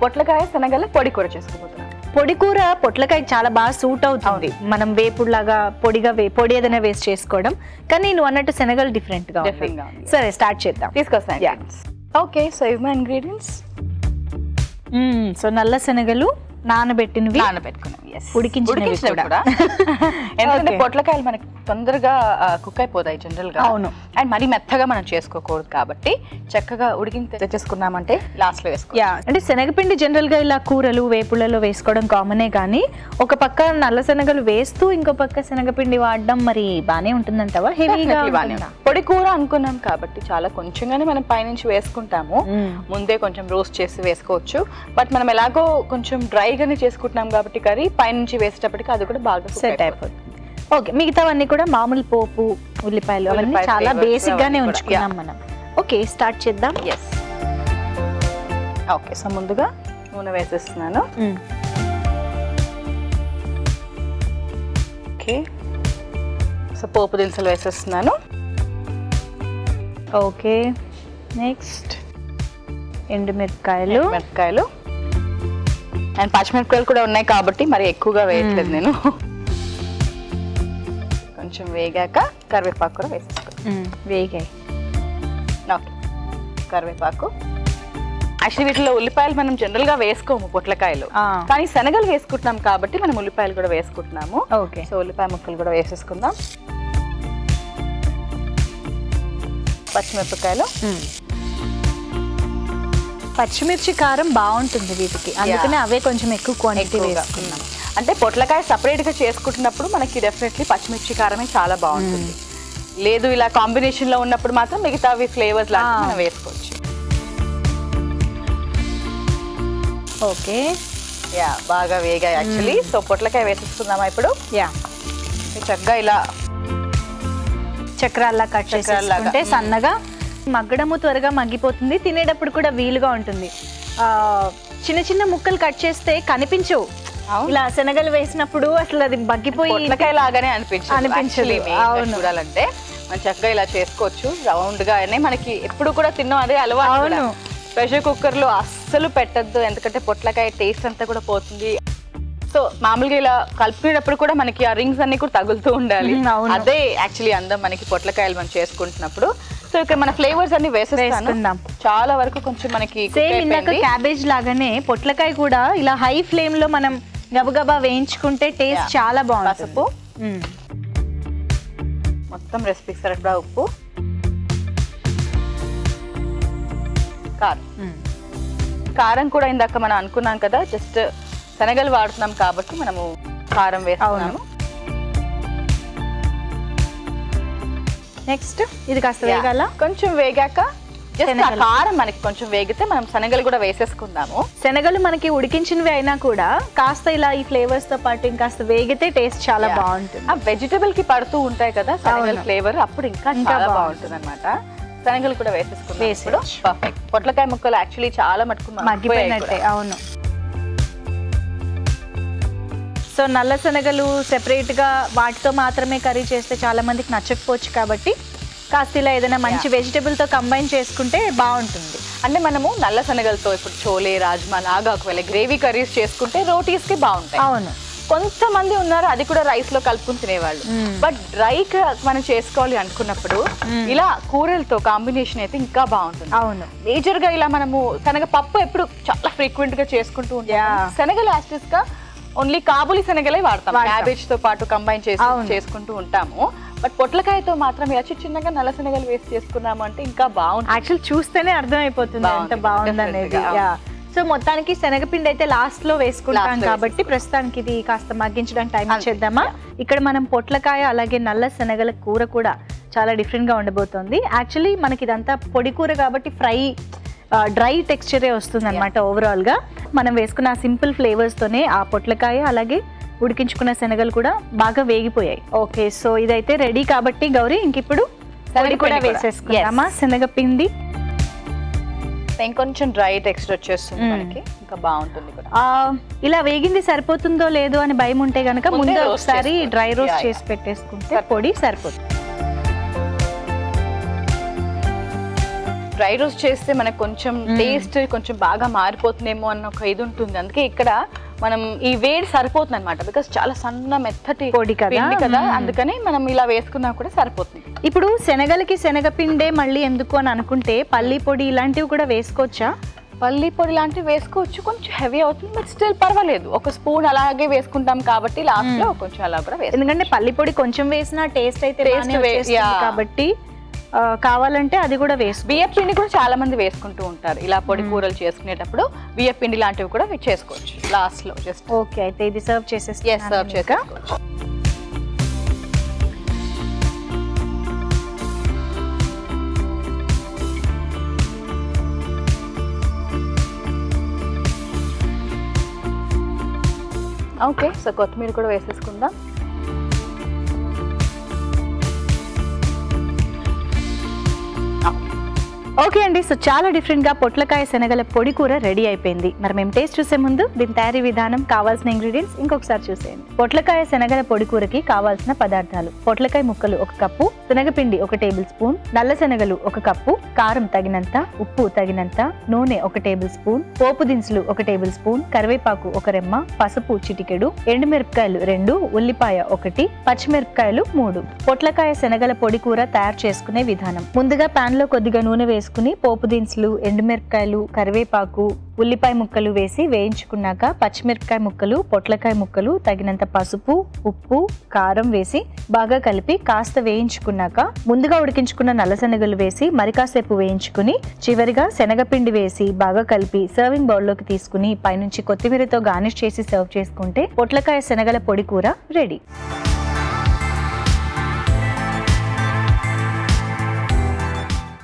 పొట్లకాయ శనగల పొడి కూర చేసుకోబోతున్నాం. పొడి కూర పొట్లకాయ చాలా బాగా సూట్ అవుతుంది. మనం వేపుడులాగా పొడి ఏదైనా వేస్ట్ చేసుకోవడం. కానీ నువ్వు అన్నట్టు శనగలు డిఫరెంట్ గా ఉంది. సరే స్టార్ట్ చేద్దాం. తీసుకొస్తాను. ఓకే, సో ఇవి మా ఇంగ్రీడియంట్స్. సో నల్ల శనగలు నానబెట్టినవి, ఉడికించినవి కూడా. ఎందుకంటే పొట్లకాయలు మనకి తొందరగా కుక్ అయిపోతాయి జనరల్ గా. అవును. అండ్ మరీ మెత్తగా మనం చేసుకోకూడదు కాబట్టి చక్కగా ఉడికించి తెచ్చేసుకున్నామంటే లాస్ట్ లో వేసుకో. అంటే శనగపిండి జనరల్ గా ఇలా కూరలు వేపులలో వేసుకోవడం కామనే, కానీ ఒక పక్క నల్ల శనగలు వేస్తూ ఇంకో పక్క శనగపిండి వాడడం మరి బానే ఉంటుందంటావా? హెవీగా పొడి కూర అనుకున్నాం కాబట్టి చాలా కొంచెంగానే మనం పైనుంచి వేసుకుంటాము. ముందే కొంచెం రోస్ట్ చేసి వేసుకోవచ్చు. బట్ మనం ఎలాగో కొంచెం డ్రైగానే చేసుకుంటున్నాం కాబట్టి కర్రీ పైనుంచి వేసేటప్పటికి అది కూడా బాగా సెట్ అయిపోతుంది. ఓకే, మిగతావన్నీ కూడా మామూలు పోపు, ఉల్లిపాయలు అవన్నీ చాలా బేసిక్ గానే ఉంచుకున్నాం మనం. ఓకే, స్టార్ట్ చేద్దాం. ఓకే, సో ముందుగా నూనె వేసేస్తున్నాను. ఓకే, సో పోపు దినుసులు వేసేస్తున్నాను. ఓకే, నెక్స్ట్ ఎండుమిరపకాయలు అండ్ పచ్చిమిరపకాయలు కూడా ఉన్నాయి కాబట్టి మరి ఎక్కువగా వేయట్లేదు నేను. కొంచెం వేగాక కరివేపాకు కూడా వేసేసుకోండి. వేగాయి. ఓకే, కరివేపాకు. యాక్చువల్లీ వీటిలో ఉల్లిపాయలు మనం జనరల్ గా వేసుకోము పొట్లకాయలు, కానీ శనగలు వేసుకుంటున్నాం కాబట్టి మనం ఉల్లిపాయలు కూడా వేసుకుంటున్నాము. ఓకే, సో ఉల్లిపాయ ముక్కలు కూడా వేసేసుకుందాం. పచ్చిమిరపకాయలు, పచ్చిమిర్చి కారం బాగుంటుంది వీటికి, అందుకనే అవే కొంచెం ఎక్కువ క్వాంటిటీ వేసుకున్నాం. అంటే పొట్లకాయ సపరేట్ గా చేసుకుంటున్నప్పుడు మనకి డెఫినెట్లీ పచ్చిమిర్చి కారమే చాలా బాగుంటుంది. లేదు ఇలా కాంబినేషన్ లో ఉన్నప్పుడు మాత్రం మిగతావి ఫ్లేవర్స్ లాగా మనం వేసుకోవచ్చు. ఓకే, బాగా వేగాయి యాక్చువల్లీ. సో పొట్లకాయ వేసేసుకుందామా ఇప్పుడు? చక్కగా ఇలా చక్రాల్లా కట్ చేసుకుంటే సన్నగా మగ్గడము త్వరగా మగ్గిపోతుంది, తినేటప్పుడు కూడా వీలుగా ఉంటుంది. చిన్న చిన్న ముక్కలు కట్ చేస్తే కనిపించవు, ఇలా శనగలు వేసినప్పుడు అసలు అది మగ్గిపోయి పొట్లకాయ లాగానే అనిపించదు. చూడాలంటే మనం చక్కగా ఇలా చేసుకోవచ్చు రౌండ్ గానే. మనకి ఎప్పుడు కూడా తిన్నాం అదే అలవాటు. ప్రెషర్ కుక్కర్ లో అస్సలు పెట్టద్దు, ఎందుకంటే పొట్లకాయ టేస్ట్ అంతా కూడా పోతుంది. సో మామూలుగా ఇలా కలుపుకునేటప్పుడు కూడా మనకి ఆ రింగ్స్ అన్ని కూడా తగులుతూ ఉండాలి. అదే యాక్చువల్లీ అందం మనకి పొట్లకాయలు మనం చేసుకుంటున్నప్పుడు. సో ఇక్కడ మన ఫ్లేవర్స్ అన్ని వేసేసుకుందాం. చాలా వరకు కొంచెం మనకి సేమ్ ఇందాక క్యాబేజ్ లాగానే పొట్లకాయ కూడా ఇలా హై ఫ్లేమ్ లో మనం గబగబా వేయించుకుంటే టేస్ట్ చాలా బాగుంటుంది. పసుపు, మొత్తం రెసిపీకి సరిపడా ఉప్పు, కారం కూడా ఇందాక మనం అనుకున్నాం కదా, జస్ట్ శనగలు వాడుతున్నాం కాబట్టి మనము కారం వేస్తున్నాము. నెక్స్ట్ ఇది కాస్త వేగాల. కొంచెం వేగాక కారం మనకి కొంచెం వేగితే మనం శనగలు కూడా వేసేసుకుందాము. శనగలు మనకి ఉడికించినవి అయినా కూడా కాస్త ఇలా ఈ ఫ్లేవర్స్ తో పాటు ఇంకాస్త వేగితే టేస్ట్ చాలా బాగుంటుంది. ఆ వెజిటబుల్ కి పడుతూ ఉంటాయి కదా శనగల ఫ్లేవర్, అప్పుడు ఇంకా చాలా బాగుంటుంది అనమాట. శనగలు కూడా వేసేసుకుంటాం. పర్ఫెక్ట్. పొట్లకాయ ముక్కలు యాక్చువల్లీ చాలా మటుకు మగ్గిపోయినట్టే. అవును. సో నల్ల శనగలు సెపరేట్ గా వాటితో మాత్రమే కర్రీ చేస్తే చాలా మందికి నచ్చకపోవచ్చు కాబట్టి కాస్త ఇలా ఏదైనా మంచి వెజిటబుల్ తో కంబైన్ చేసుకుంటే బాగుంటుంది. అంటే మనము నల్ల శనగలతో ఇప్పుడు చోలే, రాజ్మా లాగా ఒకవేళ గ్రేవీ కర్రీస్ చేసుకుంటే రోటీస్ కి బాగుంటాయి. అవును. కొంతమంది ఉన్నారు అది కూడా రైస్ లో కలుపుకుని తినేవాళ్ళు. బట్ డ్రై మనం చేసుకోవాలి అనుకున్నప్పుడు ఇలా కూరలతో కాంబినేషన్ అయితే ఇంకా బాగుంటుంది. అవును. మేజర్ గా ఇలా మనము శనగ పప్పు ఎప్పుడు చాలా ఫ్రీక్వెంట్ గా చేసుకుంటూ ఉంటాం. శనగలు యాస్టిస్ గా ఓన్లీ కాబూలి శనగలే వాడతాం, క్యాబేజ్ తో పాటు కంబైన్ చేసి చేసుకుంటూ ఉంటాము. బట్ పొట్లకాయతో మాత్రం ఇలా చిన్నగా నల్ల శనగలు వేసి చేసుకున్నాము అంటే ఇంకా బాగుంటుంది. యాక్చువల్ చూస్తేనే అర్థం అయిపోతుంది ఎంత బాగుంది అనేది. సో మొత్తానికి శనగపిండి అయితే లాస్ట్ లో వేసుకుంటాం కాబట్టి ప్రస్తుతానికి ఇది కాస్త మగ్గించడానికి టైం ఇచ్చేద్దామా. ఇక్కడ మనం పొట్లకాయ అలాగే నల్ల శనగల కూర కూడా చాలా డిఫరెంట్ గా ఉండబోతోంది. యాక్చువల్లీ మనకి ఇదంతా పొడి కూర కాబట్టి డ్రై టెక్స్చరే వస్తుంది అనమాట. ఓవరాల్ గా మనం వేసుకున్న సింపుల్ ఫ్లేవర్స్ తోనే ఆ పొట్లకాయ అలాగే ఉడికించుకున్న శనగలు కూడా బాగా వేగిపోయాయి. ఓకే, సో ఇదైతే రెడీ కాబట్టి గౌరీ ఇంకిప్పుడు పొడి కూడా వేసేసుకుందామా. శనగపిండి ఇంకొంచెం డ్రై టెక్స్చర్ వచ్చేస్తుంది మనకి, ఇంకా బాగుంటుంది కూడా. ఇలా వేగింది సరిపోతుందో లేదో అని భయం ఉంటే గనక ముందు ఒకసారి డ్రై రోస్ట్ చేసి పెట్టేసుకుంటే పొడి సరిపోతుంది. డ్రై రోస్ట్ చేస్తే మనకు కొంచెం టేస్ట్ కొంచెం బాగా మారిపోతుందేమో అన్న ఒక ఇది ఉంటుంది. అందుకే ఇక్కడ మనం ఈ వేడి సరిపోతుంది అనమాట, బికాస్ చాలా సన్న మెత్తటి పొడి కదా, అందుకని మనం ఇలా వేసుకున్నా కూడా సరిపోతుంది. ఇప్పుడు శనగలకి శనగపిండే మళ్ళీ ఎందుకు అని అనుకుంటే పల్లి పొడి ఇలాంటివి కూడా వేసుకోవచ్చా? పల్లి పొడి లాంటివి వేసుకోవచ్చు, కొంచెం హెవీ అవుతుంది, బట్ స్టిల్ పర్వాలేదు. ఒక స్పూన్ అలాగే వేసుకుంటాం కాబట్టి లాస్ట్ లో కొంచెం అలా కూడా వేసుకోవచ్చు. ఎందుకంటే పల్లి పొడి కొంచెం వేసినా టేస్ట్ అయితే కాబట్టి కావాలంటే అది కూడా బియ్యం పిండి కూడా చాలా మంది వేసుకుంటూ ఉంటారు ఇలా పొడి కూరలు చేసుకునేటప్పుడు. బియ్యం పిండి లాంటివి కూడా చేసుకోవచ్చు లాస్ట్ లో జస్ట్. ఓకే, అయితే ఇది సర్వ్ చేసేసి సర్వ్ చేసుకోవచ్చు. ఓకే, సో కొత్తిమీర కూడా వేసేసుకుందాం. ఓకే అండి, సో చాలా డిఫరెంట్ గా పొట్లకాయ శనగల పొడి కూర రెడీ అయిపోయింది. మరి మేము టేస్ట్ చూసే ముందు దీని తయారీ విధానం, కావాల్సిన ఇంగ్రీడియంట్స్ ఇంకొకసారి చూసేయండి. పొట్లకాయ శనగల పొడి కూరకి కావాల్సిన పదార్థాలు: పొట్లకాయ ముక్కలు 1 కప్పు, శనగపిండి 1 టేబుల్ స్పూన్, నల్ల శనగలు 1 కప్పు, కారం తగినంత, ఉప్పు తగినంత, నూనె 1 టేబుల్ స్పూన్, పోపు దినుసులు 1 టేబుల్ స్పూన్, కరివేపాకు 1 రెమ్మ, పసుపు చిటికెడు, ఎండుమిరపకాయలు 2, ఉల్లిపాయ 1, పచ్చిమిరపకాయలు 3. పొట్లకాయ శనగల పొడి కూర తయారు చేసుకునే విధానం: ముందుగా పాన్ లో కొద్దిగా నూనె వేసుకుని పోపు దినుసులు, ఎండుమిరపకాయలు, కరివేపాకు, ఉల్లిపాయ ముక్కలు వేసి వేయించుకున్నాక పచ్చిమిరపకాయ ముక్కలు, పొట్లకాయ ముక్కలు, తగినంత పసుపు, ఉప్పు, కారం వేసి బాగా కలిపి కాస్త వేయించుకున్నాక ముందుగా ఉడికించుకున్న నల్లశనగలు వేసి మరి కాసేపు వేయించుకుని చివరిగా శనగపిండి వేసి బాగా కలిపి సర్వింగ్ బౌల్లోకి తీసుకుని పైనుంచి కొత్తిమీరతో గార్నిష్ చేసి సర్వ్ చేసుకుంటే పొట్లకాయ శనగల పొడి కూర రెడీ.